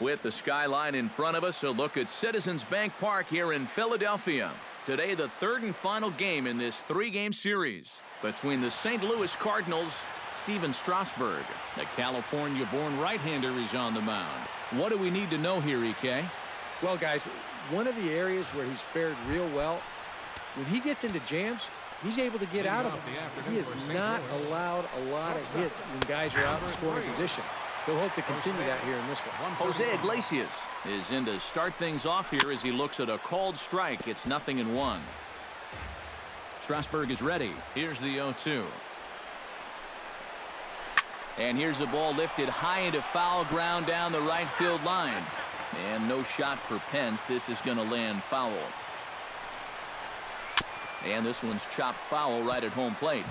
With the skyline in front of us, a look at Citizens Bank Park here in Philadelphia. Today, the third and final game in this three-game series between the St. Louis Cardinals. Steven Strasburg, the California-born right-hander, is on the mound. What do we need to know here, EK? Well, guys, one of the areas where he's fared real well, when he gets into jams, he's able to get out of them. He has not allowed a lot of hits when guys are out in scoring position. He'll hope to continue that here in this one. Jose Iglesias is in to start things off here as he looks at a called strike. It's 0-1. Strasburg is ready. Here's the 0-2. And here's the ball lifted high into foul ground down the right field line. And no shot for Pence. This is going to land foul. And this one's chopped foul right at home plate.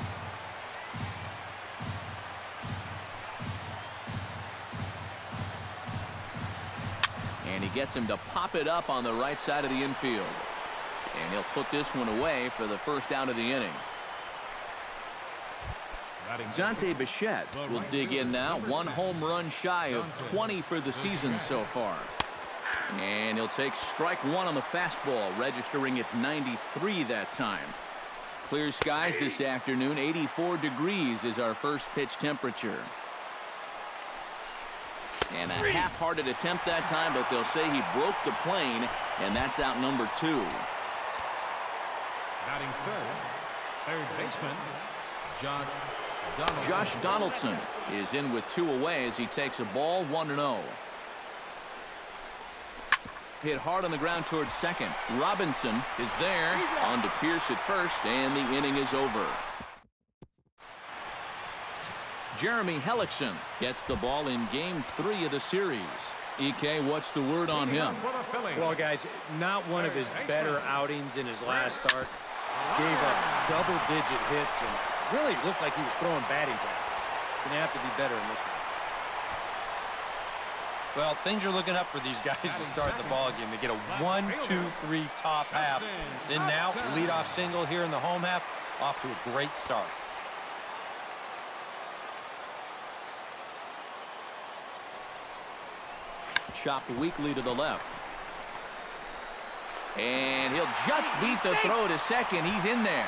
And he gets him to pop it up on the right side of the infield. And he'll put this one away for the first out of the inning. Dante Bichette will dig in now. One home run shy of 20 for the season so far. And he'll take strike one on the fastball, registering at 93 that time. Clear skies this afternoon. 84 degrees is our first pitch temperature. And a half-hearted attempt that time, but they'll say he broke the plane, and that's out number 2. Batting third baseman, Josh Donaldson is in with 2 away as he takes a ball 1-0. Hit hard on the ground towards second. Robinson is there. On to Pierce at first, and the inning is over. Jeremy Hellickson gets the ball in Game 3 of the series. EK, what's the word on him? Well, guys, not one of his better outings in his last start. Gave up double-digit hits and really looked like he was throwing batting practice. Going to have to be better in this one. Well, things are looking up for these guys to start the ball game. They get a 1-2-3 top half. Then now, leadoff single here in the home half, off to a great start. Chopped weakly to the left. And he'll just beat the throw to second. He's in there.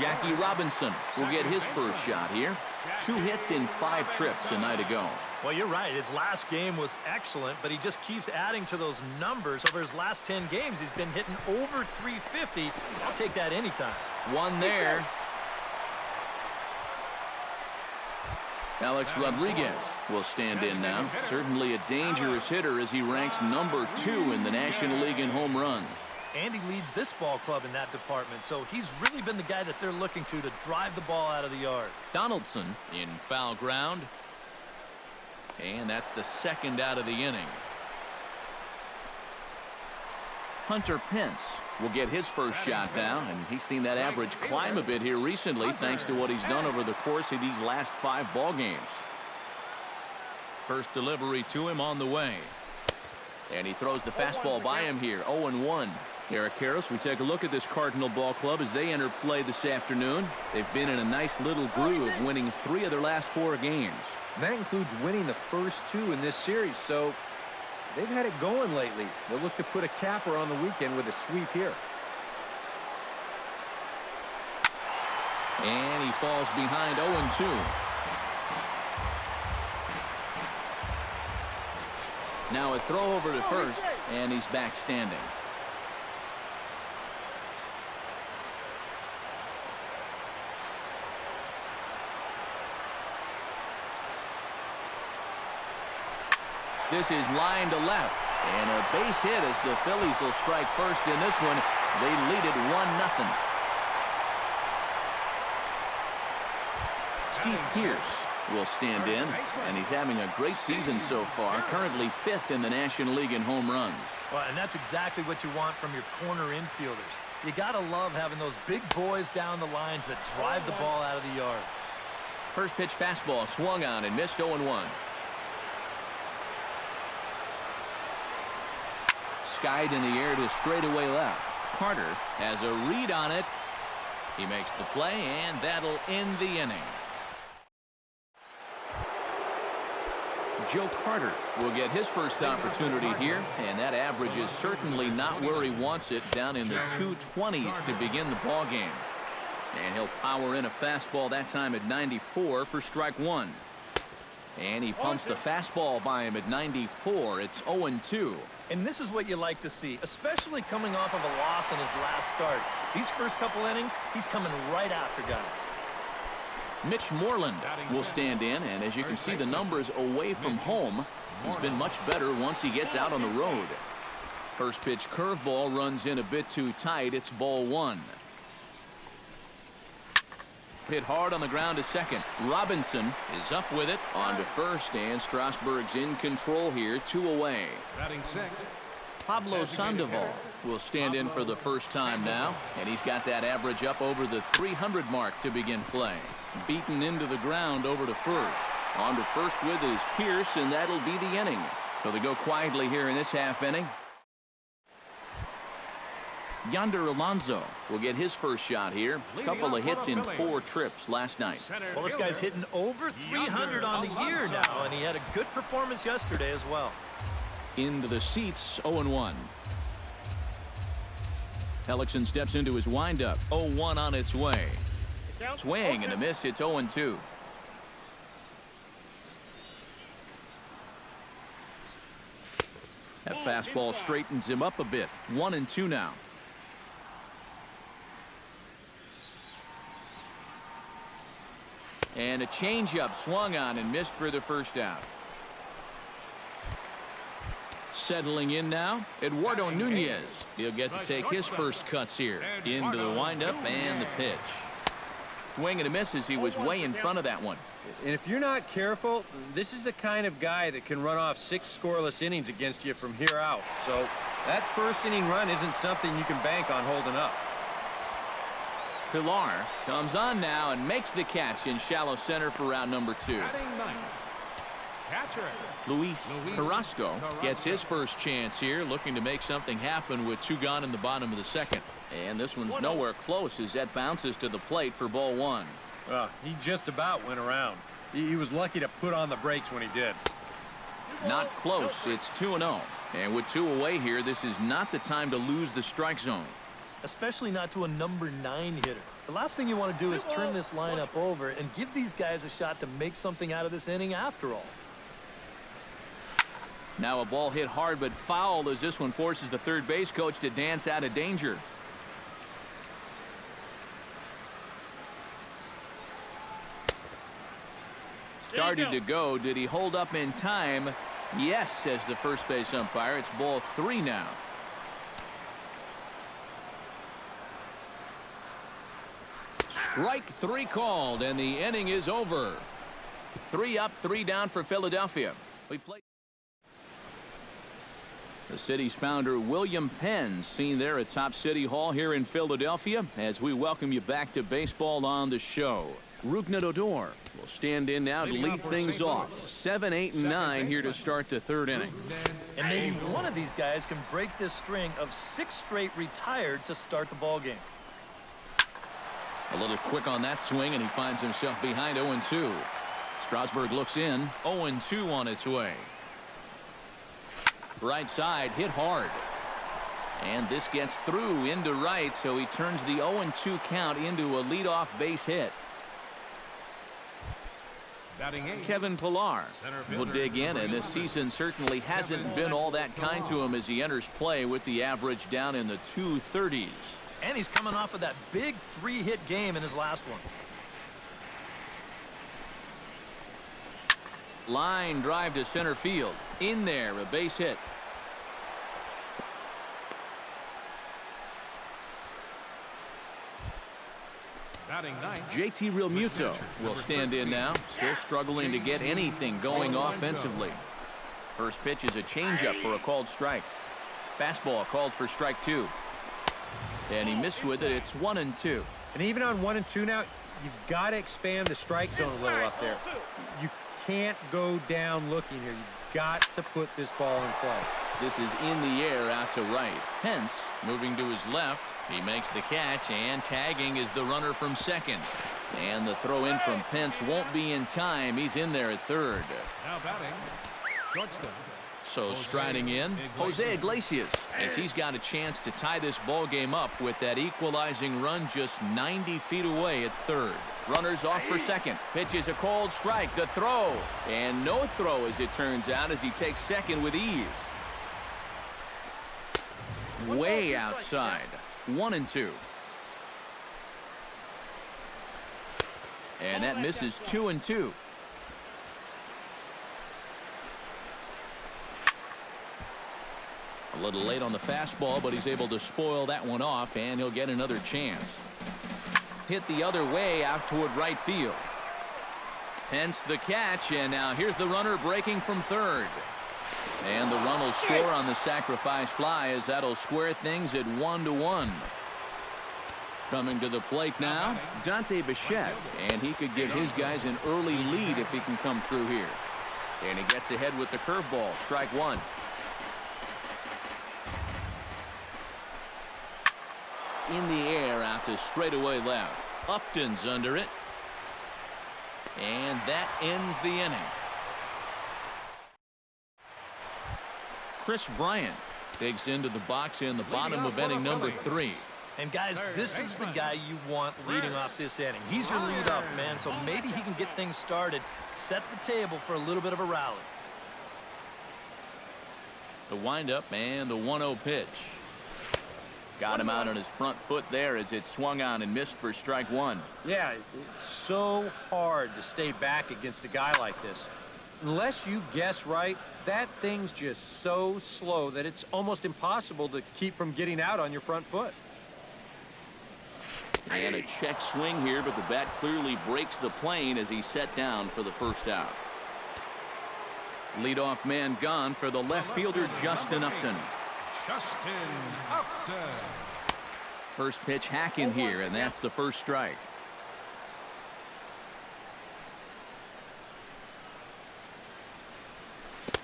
Jackie Robinson will get his first shot here. 2 hits in 5 trips a night ago. Well, you're right. His last game was excellent, but he just keeps adding to those numbers. Over his last 10 games, he's been hitting over 350. I'll take that anytime. One there. Alex Rodriguez will stand in now. Certainly a dangerous hitter as he ranks number 2 in the National League in home runs. And he leads this ball club in that department, so he's really been the guy that they're looking to drive the ball out of the yard. Donaldson in foul ground. And that's the second out of the inning. Hunter Pence will get his first shot now, and he's seen that average climb a bit here recently thanks to what he's done over the course of these last 5 ball games. First delivery to him on the way. And he throws the fastball by him here. 0-1. Eric Karros, we take a look at this Cardinal ball club as they enter play this afternoon. They've been in a nice little groove, winning 3 of their last 4 games. And that includes winning the first 2 in this series, so they've had it going lately. They'll look to put a capper on the weekend with a sweep here. And he falls behind 0-2. Now a throw over to first, and he's back standing. This is line to left, and a base hit as the Phillies will strike first in this one. They lead it 1-0. Steve Pierce will stand in, and he's having a great season so far, currently 5th in the National League in home runs. Well, and that's exactly what you want from your corner infielders. You gotta love having those big boys down the lines that drive the ball out of the yard. First pitch fastball swung on and missed. 0-1. Skied in the air to straightaway left. Carter has a read on it. He makes the play, and that'll end the inning. Joe Carter will get his first opportunity here, and that average is certainly not where he wants it, down in the 220s to begin the ball game. And he'll power in a fastball that time at 94 for strike one. And he pumps the fastball by him at 94. It's 0-2. And this is what you like to see, especially coming off of a loss in his last start. These first couple innings, he's coming right after guys. Mitch Moreland will stand in, and as you can see the numbers away from home, he's been much better once he gets out on the road. First pitch curveball runs in a bit too tight. It's ball one. Hit hard on the ground to second. Robinson is up with it on to first, and Strasburg's in control here, 2 away. Batting sixth. Pablo Sandoval will stand in for the first time now, and he's got that average up over the 300 mark to begin play. Beaten into the ground over to first. On to first with is Pierce, and that'll be the inning. So they go quietly here in this half inning. Yonder Alonso will get his first shot here. A couple of hits in 4 trips last night. Well, this guy's hitting over 300 on the year now, and he had a good performance yesterday as well. Into the seats, 0-1. Hellickson steps into his windup. 0-1 on its way. Swing and a miss. It's 0-2. That fastball straightens him up a bit. 1-2 now. And a changeup swung on and missed for the first out. Settling in now, Eduardo Nunez. He'll get to take his first cuts here. Into the windup and the pitch. Swing and a miss as he was way in front of that one. And if you're not careful, this is the kind of guy that can run off 6 scoreless innings against you from here out. So that first inning run isn't something you can bank on holding up. Pilar comes on now and makes the catch in shallow center for round number 2. Batting ninth. Catcher. Luis Carrasco gets his first chance here, looking to make something happen with 2 gone in the bottom of the second. And this one's nowhere close as that bounces to the plate for ball 1. He just about went around. He was lucky to put on the brakes when he did. Not close. It's 2-0. And with 2 away here, this is not the time to lose the strike zone. Especially not to a number 9 hitter. The last thing you want to do is turn this lineup over and give these guys a shot to make something out of this inning after all. Now a ball hit hard but foul as this one forces the third base coach to dance out of danger. Started to go. Did he hold up in time? Yes, says the first base umpire. It's ball 3 now. Strike 3 called, and the inning is over. 3 up, 3 down for Philadelphia. We play. The city's founder, William Penn, seen there at Top City Hall here in Philadelphia, as we welcome you back to baseball on the show. Rougned Odor will stand in now to lead things off. 7, 8, and 9 here to start the 3rd inning. And maybe one of these guys can break this string of 6 straight retired to start the ball game. A little quick on that swing, and he finds himself behind 0-2. Strasburg looks in. 0-2 on its way. Right side hit hard. And this gets through into right, so he turns the 0-2 count into a leadoff base hit. Kevin Pillar will dig in, and this season certainly hasn't been all that kind to him as he enters play with the average down in the 230s. And he's coming off of that big 3-hit game in his last one. Line drive to center field. In there, a base hit. JT Realmuto will stand in now, still struggling to get anything going offensively. First pitch is a changeup for a called strike. Fastball called for strike 2. And he missed with it. It's 1-2. And even on 1-2 now, you've got to expand the strike zone a little up there. You can't go down looking here. You've got to put this ball in play. This is in the air out to right. Pence moving to his left. He makes the catch, and tagging is the runner from second. And the throw in from Pence won't be in time. He's in there at third. Now batting, So striding in, Jose Iglesias, as he's got a chance to tie this ball game up with that equalizing run just 90 feet away at third. Runners off for second. Pitch is a cold strike. The throw. And no throw, as it turns out, as he takes second with ease. Way outside. 1-2. And that misses 2-2. A little late on the fastball, but he's able to spoil that one off, and he'll get another chance. Hit the other way out toward right field. Hence the catch, and now here's the runner breaking from third. And the run will score on the sacrifice fly, as that'll square things at 1-1. Coming to the plate now, Dante Bichette, and he could give his guys an early lead if he can come through here. And he gets ahead with the curveball. Strike one. In the air out to straightaway left. Upton's under it. And that ends the inning. Chris Bryant digs into the box in the bottom of inning number 3. And guys, this is the guy you want leading off this inning. He's your leadoff man, so maybe he can get things started, set the table for a little bit of a rally. The windup and the 1-0 pitch. Got him out on his front foot there as it swung on and missed for strike one. Yeah, it's so hard to stay back against a guy like this. Unless you guess right, that thing's just so slow that it's almost impossible to keep from getting out on your front foot. And a check swing here, but the bat clearly breaks the plane as he's set down for the first out. Leadoff man gone for the left fielder, Justin Upton. First pitch hacking here, and that's the first strike.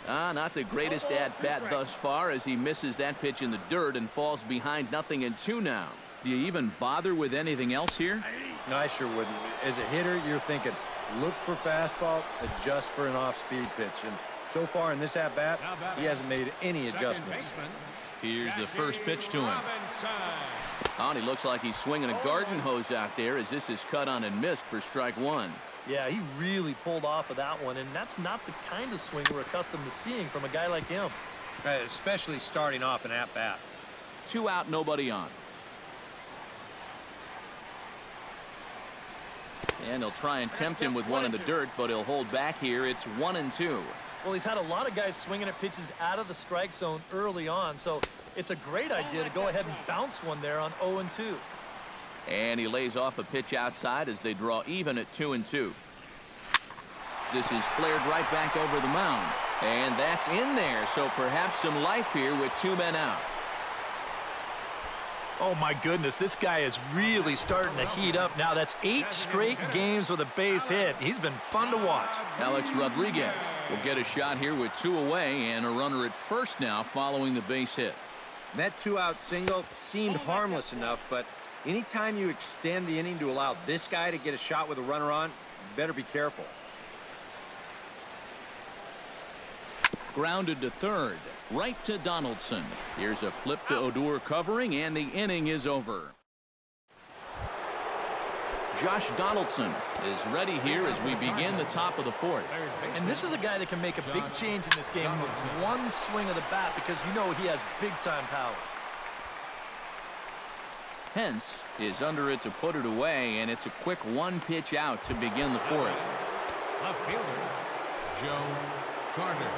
Not the greatest at-bat thus far, as he misses that pitch in the dirt and falls behind 0-2 now. Do you even bother with anything else here? No, I sure wouldn't. As a hitter, you're thinking, look for fastball, adjust for an off-speed pitch. And so far in this at-bat, he hasn't made any adjustments. Here's the first pitch to him. And he looks like he's swinging a garden hose out there, as this is cut on and missed for strike one. Yeah, he really pulled off of that one, and that's not the kind of swing we're accustomed to seeing from a guy like him. Especially starting off an at-bat. 2 out, nobody on. And he'll try and tempt him with one in the dirt, but he'll hold back here. It's 1-2. Well, he's had a lot of guys swinging at pitches out of the strike zone early on, so it's a great idea to go ahead and bounce one there on 0-2. And he lays off a pitch outside as they draw even at 2-2. This is flared right back over the mound. And that's in there, so perhaps some life here with 2 men out. Oh, my goodness, this guy is really starting to heat up now. That's 8 straight games with a base hit. He's been fun to watch. Alex Rodriguez will get a shot here with 2 away and a runner at first now following the base hit. That 2-out single seemed harmless enough, but anytime you extend the inning to allow this guy to get a shot with a runner on, you better be careful. Grounded to third, right to Donaldson. Here's a flip to Odor covering, and the inning is over. Josh Donaldson is ready here as we begin the top of the 4th. And this is a guy that can make a big change in this game with one swing of the bat, because you know he has big-time power. Hence is under it to put it away, and it's a quick 1 pitch out to begin the 4th. Left fielder, Joe Carter.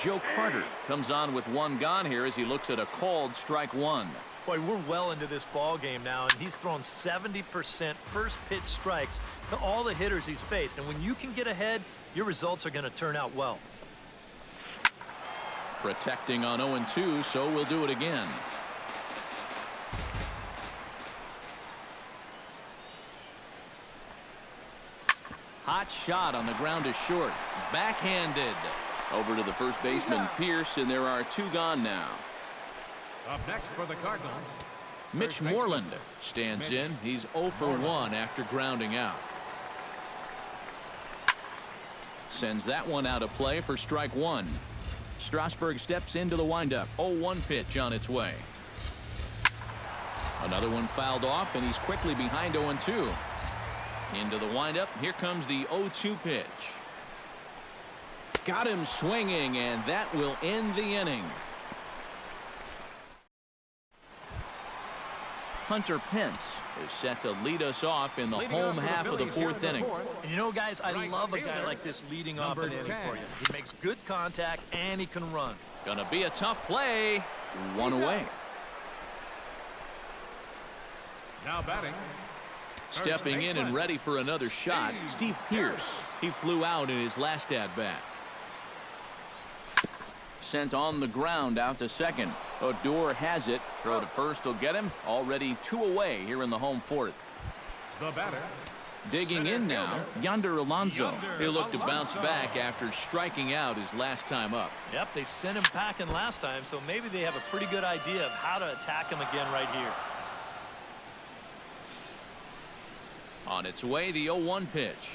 Joe Carter comes on with 1 gone here as he looks at a called strike 1. Boy, we're well into this ball game now, and he's thrown 70% first pitch strikes to all the hitters he's faced. And when you can get ahead, your results are going to turn out well. Protecting on 0-2, so we'll do it again. Hot shot on the ground is short. Backhanded. Over to the first baseman, Pierce, and there are 2 gone now. Up next for the Cardinals, Mitch Moreland stands in. He's 0 for 1 after grounding out. Sends that one out of play for strike one. Strasburg steps into the windup. 0-1 pitch on its way. Another one fouled off, and he's quickly behind 0-2. Into the windup. Here comes the 0-2 pitch. Got him swinging, and that will end the inning. Hunter Pence is set to lead us off in the home half of the fourth inning. And you know, guys, I love a guy like this leading off an inning for you. He makes good contact, and he can run. Gonna be a tough play. One away. Now batting. Stepping in and ready for another shot, Steve Pearce. He flew out in his last at-bat. Sent on the ground out to second. Odor has it. Throw to first will get him. Already 2 away here in the home fourth. The batter. Digging in now, Yonder Alonso. He'll look to bounce back after striking out his last time up. Yep, they sent him packing last time, so maybe they have a pretty good idea of how to attack him again right here. On its way, the 0-1 pitch.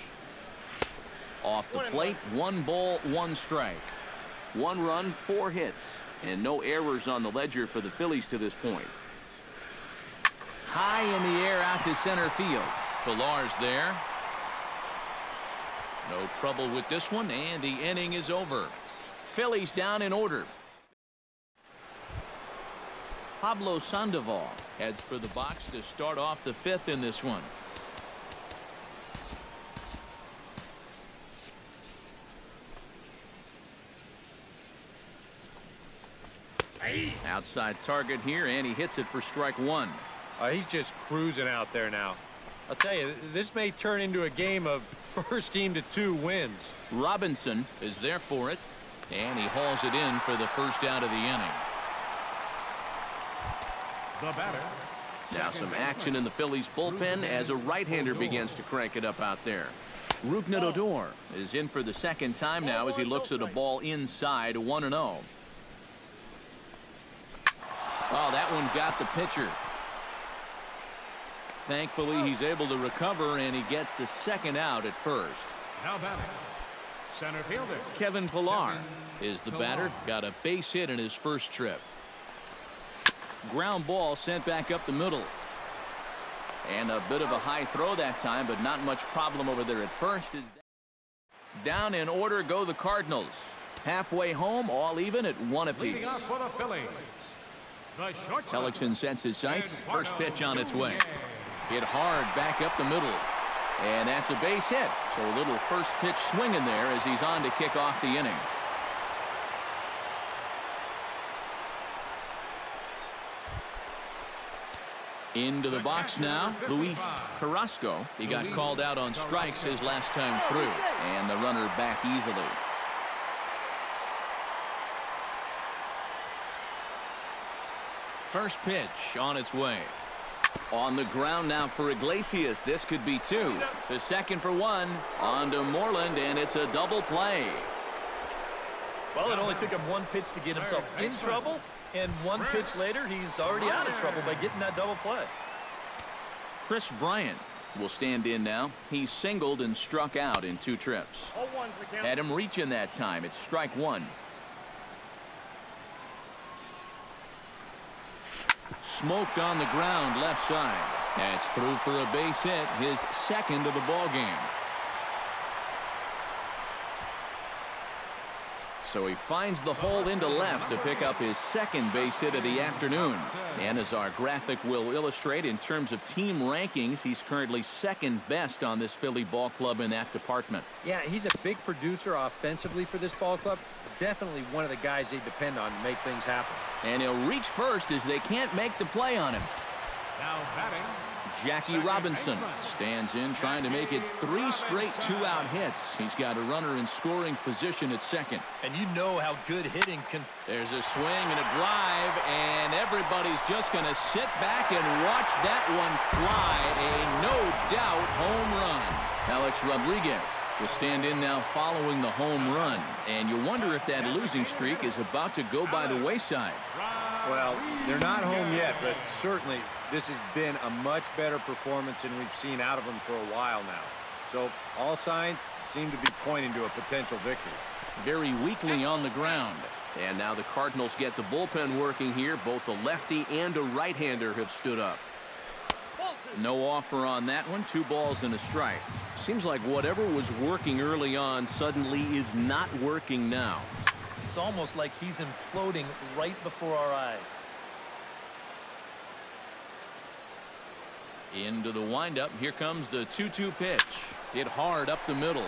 Off the plate, 1 ball, 1 strike. 1 run, 4 hits, and no errors on the ledger for the Phillies to this point. High in the air out to center field. Pilar's there. No trouble with this one, and the inning is over. Phillies down in order. Pablo Sandoval heads for the box to start off the 5th in this one. Outside target here, and he hits it for strike one. He's just cruising out there now. I'll tell you, this may turn into a game of first team to 2 wins. Robinson is there for it, and he hauls it in for the first out of the inning. The batter. Now some action in the Phillies bullpen as a right-hander begins to crank it up out there. Rougned Odor is in for the second time now as he looks at a ball inside 1-0. Oh, that one got the pitcher. Thankfully, he's able to recover, and he gets the second out at first. Now batting. Center fielder. Kevin Pillar is the batter. Got a base hit in his first trip. Ground ball sent back up the middle. And a bit of a high throw that time, but not much problem over there at first. Down in order go the Cardinals. Halfway home, all even at 1 apiece. Leading off for the Phillies. The shortstop. Hellickson sets his sights. First pitch on its way. Hit hard back up the middle. And that's a base hit. So a little first pitch swing in there as he's on to kick off the inning. Into the box now, Luis Carrasco. He got called out on strikes his last time through. And the runner back easily. First pitch on its way. On the ground now for Iglesias. This could be 2. The second for 1. On to Moreland, and it's a double play. Well, it only took him 1 pitch to get himself in trouble, and 1 pitch later, he's already out of trouble by getting that double play. Chris Bryant will stand in now. He singled and struck out in 2 trips. Had him reaching that time. It's strike 1. Smoked on the ground left side. That's through for a base hit, his second of the ball game. So he finds the hole into left to pick up his second base hit of the afternoon. And as our graphic will illustrate, in terms of team rankings, he's currently second best on this Philly ball club in that department. Yeah, he's a big producer offensively for this ball club. Definitely one of the guys they depend on to make things happen. And he'll reach first as they can't make the play on him. Now batting. Jackie Robinson stands in, trying to make it 3 straight 2-out hits. He's got a runner in scoring position at second. And you know how good hitting can... There's a swing and a drive, and everybody's just going to sit back and watch that one fly. A no-doubt home run. Alex Rodriguez will stand in now following the home run. And you wonder if that losing streak is about to go by the wayside. Well, they're not home yet, but certainly this has been a much better performance than we've seen out of them for a while now. So all signs seem to be pointing to a potential victory. Very weakly on the ground. And now the Cardinals get the bullpen working here. Both a lefty and a right-hander have stood up. No offer on that one. 2 balls and a strike. Seems like whatever was working early on suddenly is not working now. It's almost like he's imploding right before our eyes. Into the windup. Here comes the 2-2 pitch. Hit hard up the middle.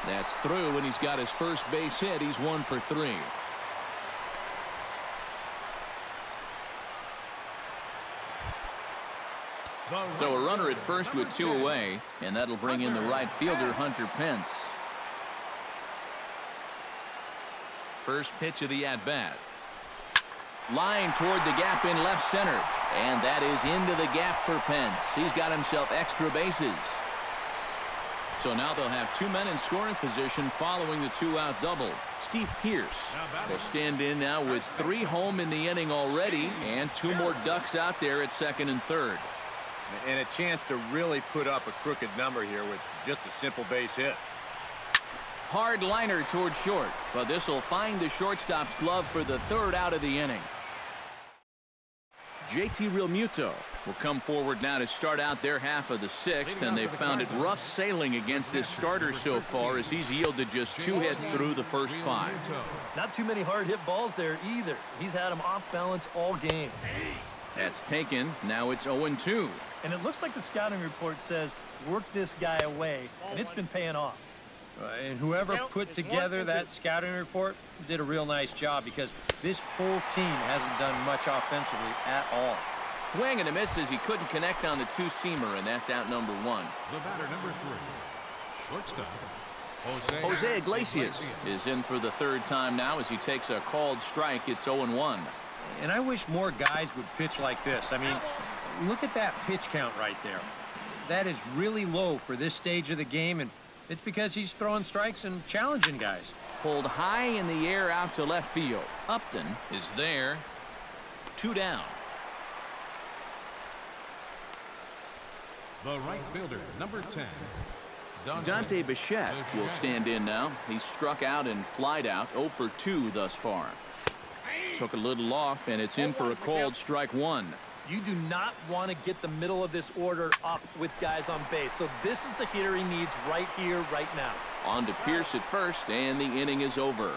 That's through, and he's got his first base hit. He's 1 for 3. So a runner at first with 2 away, and that'll bring in the right fielder, Hunter Pence. First pitch of the at-bat. Line toward the gap in left center, and that is into the gap for Pence. He's got himself extra bases. So now they'll have 2 men in scoring position following the 2-out double. Steve Pearce will stand in now with 3 home in the inning already, and 2 more ducks out there at second and third. And a chance to really put up a crooked number here with just a simple base hit. Hard liner toward short, but this will find the shortstop's glove for the 3rd out of the inning. JT Realmuto will come forward now to start out their half of the 6th, and they've found it rough sailing against this starter so far as he's yielded just 2 hits through the first 5. Not too many hard hit balls there either. He's had them off balance all game. That's taken. Now it's 0-2. And it looks like the scouting report says work this guy away, and it's been paying off. And whoever put together that scouting report did a real nice job, because this whole team hasn't done much offensively at all. Swing and a miss as he couldn't connect on the 2-seamer, and that's out number 1. The batter, number 3, shortstop, Jose Iglesias is in for the 3rd time now as he takes a called strike. It's 0-1. And I wish more guys would pitch like this. I mean, look at that pitch count right there. That is really low for this stage of the game, and it's because he's throwing strikes and challenging guys. Pulled high in the air out to left field. Upton is there. 2 down. the right fielder, number 10, Dante Bichette will stand in now. He's struck out and flied out, 0 for 2 thus far. Took a little off, and it's in for a called strike 1. You do not want to get the middle of this order up with guys on base. So this is the hitter he needs right here, right now. On to Pierce at first, and the inning is over.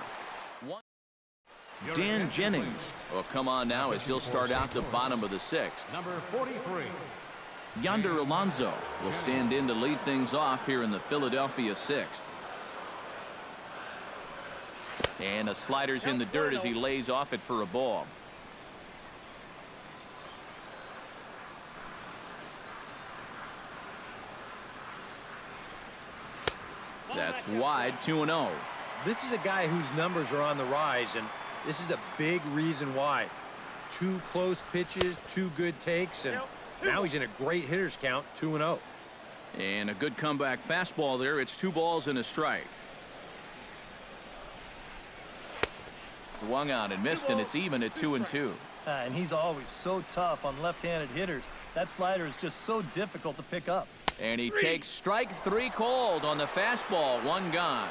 Dan Jennings will come on now as he'll start out the bottom of the 6th. number 43. Yonder Alonso will stand in to lead things off here in the Philadelphia 6th. And a slider's in the dirt as he lays off it for a ball. That's wide, 2-0. This is a guy whose numbers are on the rise, and this is a big reason why. 2 close pitches, 2 good takes, and now he's in a great hitter's count, 2-0. And a good comeback fastball there. It's 2 balls and a strike. Swung out and missed, and it's even at 2-2. And he's always so tough on left-handed hitters. That slider is just so difficult to pick up. And he takes strike 3 called on the fastball. 1 gone.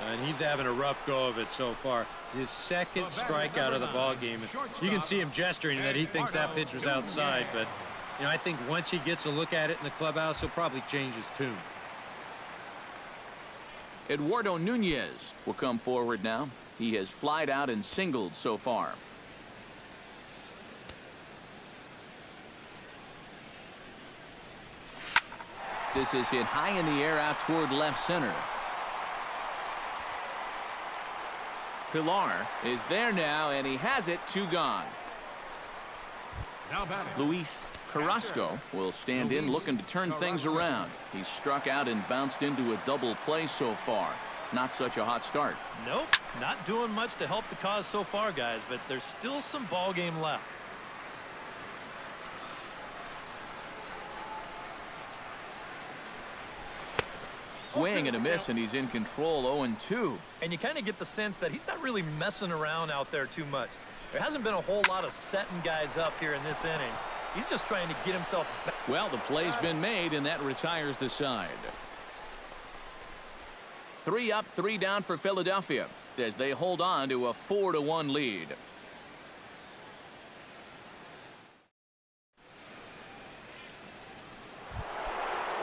And he's having a rough go of it so far. His 2nd strikeout of the ball game. You can see him gesturing that he thinks that pitch was outside, but you know, I think once he gets a look at it in the clubhouse, he'll probably change his tune. Eduardo Nunez will come forward now. He has flied out and singled so far. This is hit high in the air out toward left center. Pilar is there now, and he has it. 2 gone. Now batting, Luis Carrasco will stand in looking to turn things around. He's struck out and bounced into a double play so far. Not such a hot start. Nope, not doing much to help the cause so far, guys, but there's still some ball game left. Swing and a miss, and he's in control. 0-2. And you kind of get the sense that he's not really messing around out there too much. There hasn't been a whole lot of setting guys up here in this inning. He's just trying to get himself back. Well, the play's been made, and that retires the side. 3 up, 3 down for Philadelphia as they hold on to a 4-1 lead.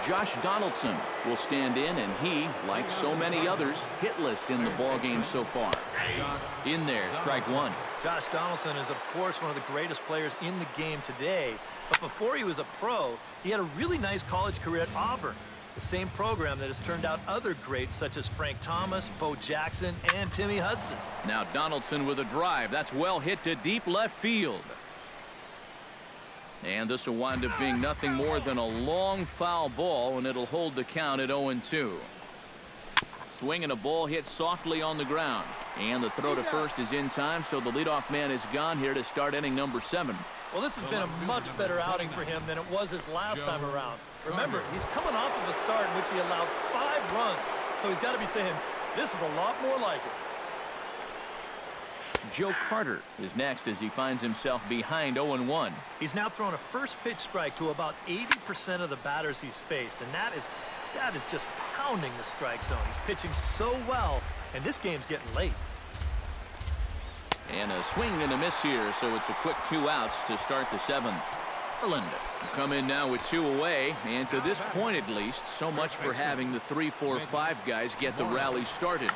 Josh Donaldson will stand in, and he, like so many others, hitless in the ball game so far. In there, strike one. Josh Donaldson is, of course, one of the greatest players in the game today. But before he was a pro, he had a really nice college career at Auburn, the same program that has turned out other greats such as Frank Thomas, Bo Jackson, and Timmy Hudson. Now Donaldson with a drive. That's well hit to deep left field. And this will wind up being nothing more than a long foul ball, and it'll hold the count at 0-2. Swing and a ball hit softly on the ground. And the throw to first is in time, so the leadoff man is gone here to start inning number 7. Well, this has been a much better outing for him than it was his last time around. Remember, he's coming off of a start in which he allowed 5 runs. So he's got to be saying, this is a lot more like it. Joe Carter is next as he finds himself behind 0-1. He's now thrown a first pitch strike to about 80% of the batters he's faced, and that is just pounding the strike zone. He's pitching so well, and this game's getting late. And a swing and a miss here, so it's a quick 2 outs to start the 7th. Erland come in now with 2 away, and to this point at least, so much for having the 3, 4, 5 guys get the rally started.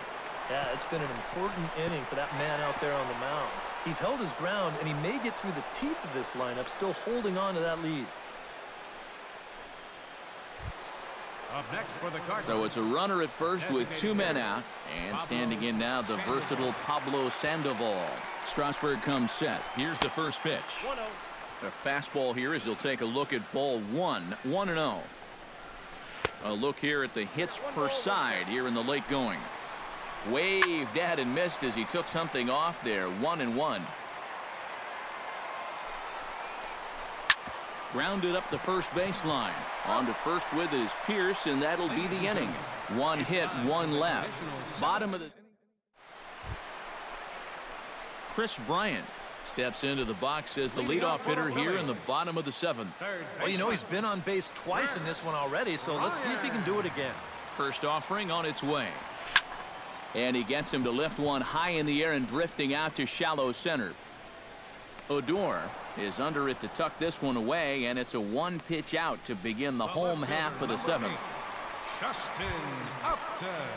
Yeah, it's been an important inning for that man out there on the mound. He's held his ground, and he may get through the teeth of this lineup, still holding on to that lead. Up next for the Cardinals. So it's a runner at first with 2 men out, and standing in now the versatile Pablo Sandoval. Strasburg comes set. Here's the first pitch. 1-0. A fastball here as he'll take a look at ball 1, 1-0. A look here at the hits per side here in the late going. Waved at and missed as he took something off there. 1-1. Grounded up the first baseline. On to first with his Pierce, and that'll be the inning. 1 hit, 1 left. Bottom of the... Chris Bryant steps into the box as the leadoff hitter here in the bottom of the 7th. Well, you know, he's been on base twice in this one already, so let's see if he can do it again. First offering on its way. And he gets him to lift one high in the air and drifting out to shallow center. Odor is under it to tuck this one away, and it's a 1-pitch out to begin the home half of the 7th.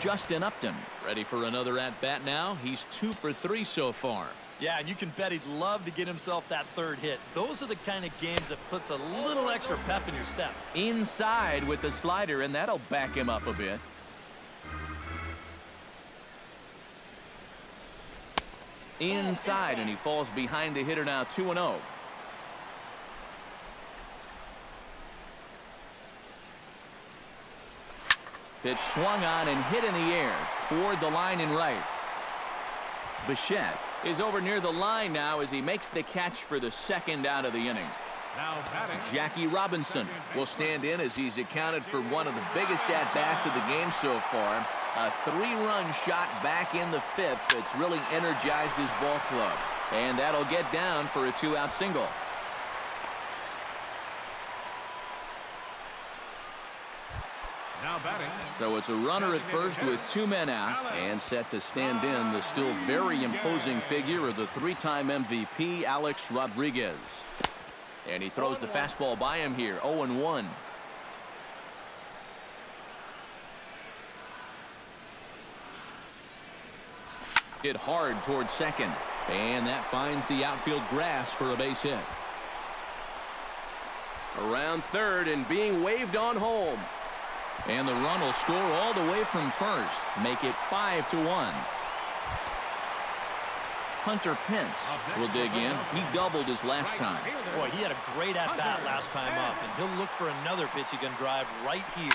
Justin Upton ready for another at-bat now. He's 2 for 3 so far. Yeah, and you can bet he'd love to get himself that 3rd hit. Those are the kind of games that puts a little extra pep in your step. Inside with the slider, and that'll back him up a bit. Inside, and he falls behind the hitter now. 2-0. Pitch swung on and hit in the air toward the line and right. Bichette is over near the line now as he makes the catch for the 2nd out of the inning. Now batting, Jackie Robinson will stand in as he's accounted for one of the biggest at-bats of the game so far. A 3-run shot back in the 5th that's really energized his ball club. And that'll get down for a 2-out single. now batting. So it's a runner at first with 2 men out and set to stand in the still very imposing figure of the 3-time MVP, Alex Rodriguez. And he throws the fastball by him here. 0-1. Hit hard towards second, and that finds the outfield grass for a base hit. Around third and being waved on home. And the run will score all the way from first. Make it 5-1. Hunter Pence will dig in. He doubled his last time. Boy, he had a great at-bat last time up, and he'll look for another pitch he can drive right here.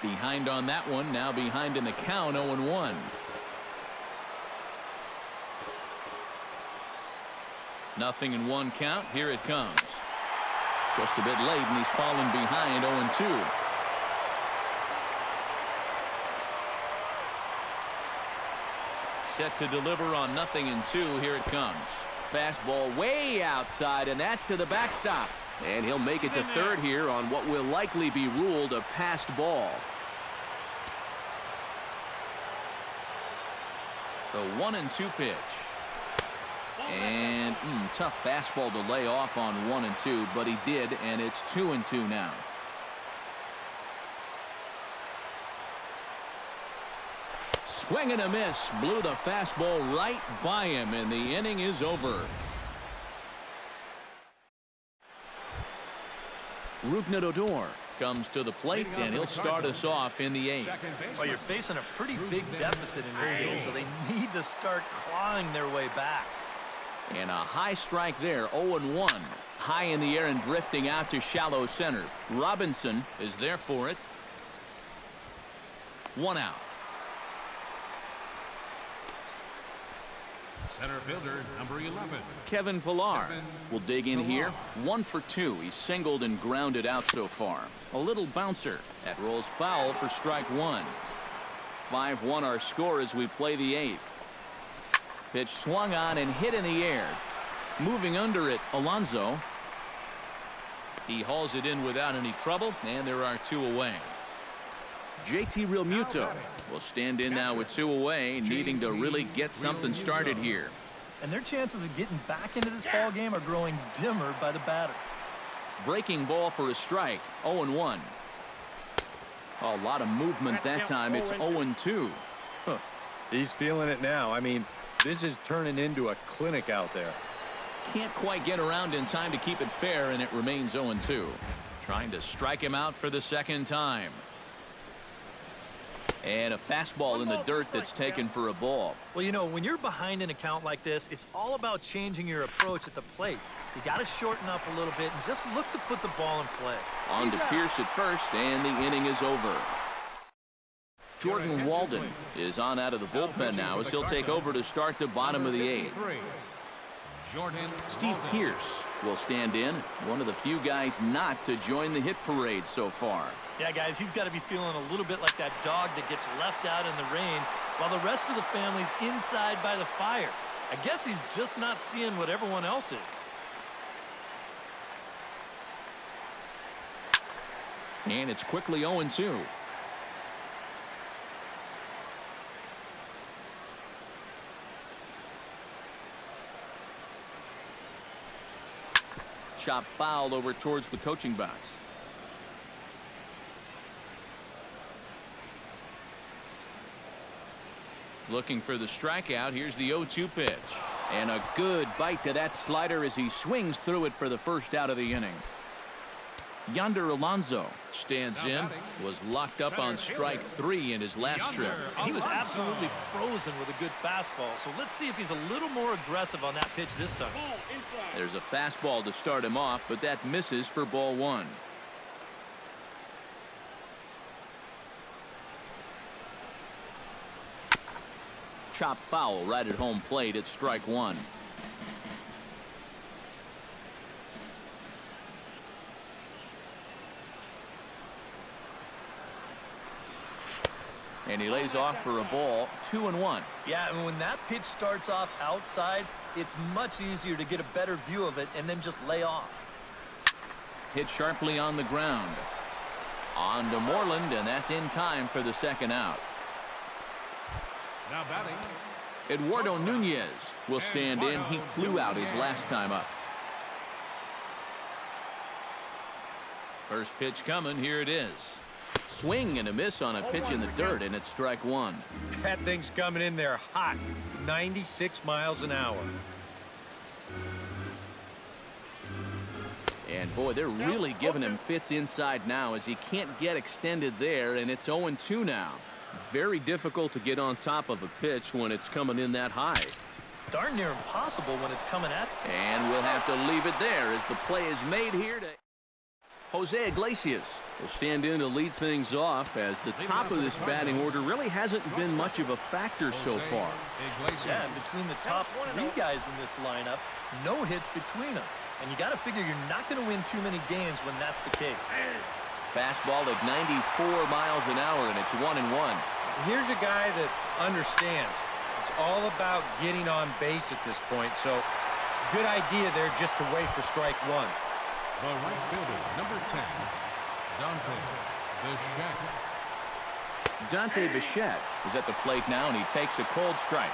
Behind on that one, now behind in the count, 0-1. Nothing in 1 count. Here it comes. Just a bit late, and he's fallen behind 0-2. Set to deliver on 0-2. Here it comes. Fastball way outside, and that's to the backstop. And he'll make it to third here on what will likely be ruled a passed ball. The 1-2 pitch. And tough fastball to lay off on 1-2, but he did, and it's 2-2 now. Swing and a miss. Blew the fastball right by him, and the inning is over. Rougned Odor comes to the plate, and he'll start us off in the 8th. Well, you're facing a pretty big deficit in this game, so they need to start clawing their way back. And a high strike there, 0-1. High in the air and drifting out to shallow center. Robinson is there for it. 1 out. Center fielder, number 11. Kevin Pillar will dig in here. 1 for 2. He's singled and grounded out so far. A little bouncer. That rolls foul for strike 1. 5-1 our score as we play the 8th. Pitch swung on and hit in the air. Moving under it, Alonso. He hauls it in without any trouble, and there are 2 away. JT Realmuto will stand in now with 2 away, needing to really get something started here. And their chances of getting back into this ball game are growing dimmer by the batter. Breaking ball for a strike, 0-1. A lot of movement that time. It's 0-2. Huh. He's feeling it now. I mean, this is turning into a clinic out there. Can't quite get around in time to keep it fair, and it remains 0-2. Trying to strike him out for the second time. And a fastball in the dirt that's taken for a ball. Well, you know, when you're behind in a count like this, it's all about changing your approach at the plate. You got to shorten up a little bit and just look to put the ball in play. On to Pierce at first, and the inning is over. Jordan Walden is on out of the bullpen now as he'll take over to start the bottom of the 8th. Steve Pierce will stand in, one of the few guys not to join the hit parade so far. Yeah, guys, he's got to be feeling a little bit like that dog that gets left out in the rain while the rest of the family's inside by the fire. I guess he's just not seeing what everyone else is. And it's quickly 0-2. Chop foul over towards the coaching box. Looking for the strikeout. Here's the 0-2 pitch. And a good bite to that slider as he swings through it for the first out of the inning. Yonder Alonso stands in, was locked up on strike 3 in his last trip. And he was absolutely frozen with a good fastball. So let's see if he's a little more aggressive on that pitch this time. There's a fastball to start him off, but that misses for ball 1. Chop foul right at home plate at strike 1. And he lays off for a ball, 2-1. Yeah, and when that pitch starts off outside, it's much easier to get a better view of it and then just lay off. Hit sharply on the ground. On to Moreland, and that's in time for the second out. Now batting. Eduardo Nunez will stand in. He flew out his last time up. First pitch coming. Here it is. Swing and a miss on a pitch in the dirt, and it's strike 1. That thing's coming in there hot. 96 miles an hour. And boy, they're really giving him fits inside now as he can't get extended there, and it's 0-2 now. Very difficult to get on top of a pitch when it's coming in that high. Darn near impossible when it's coming at. And we'll have to leave it there as the play is made here to Jose Iglesias will stand in to lead things off as the top of this batting order really hasn't been much of a factor so far. Yeah, and between the top 3 guys in this lineup, no hits between them. And you got to figure you're not going to win too many games when that's the case. Fastball at 94 miles an hour, and it's 1-1. Here's a guy that understands. It's all about getting on base at this point, so good idea there just to wait for strike 1. The right fielder, number 10, Dante Bichette. Dante Bichette is at the plate now, and he takes a cold strike.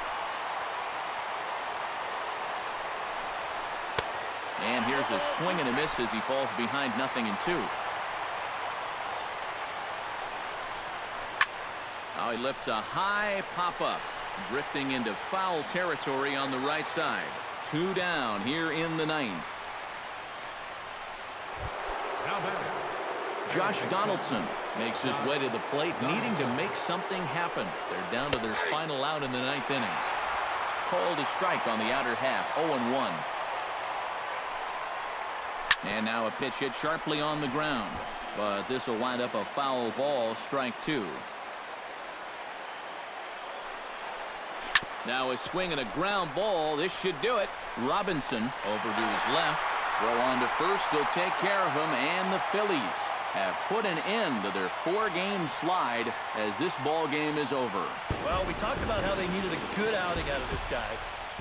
And here's a swing and a miss as he falls behind 0-2. Now he lifts a high pop-up, drifting into foul territory on the right side. 2 down here in the 9th. Now batting. Josh Donaldson makes his way to the plate, needing to make something happen. They're down to their final out in the 9th inning. Called a strike on the outer half, 0-1. And now a pitch hit sharply on the ground. But this will wind up a foul ball, strike 2. Now a swing and a ground ball. This should do it. Robinson over to his left. Throw on to first. He'll take care of him. And the Phillies have put an end to their 4-game slide as this ball game is over. Well, we talked about how they needed a good outing out of this guy,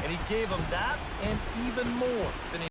and he gave them that and even more than he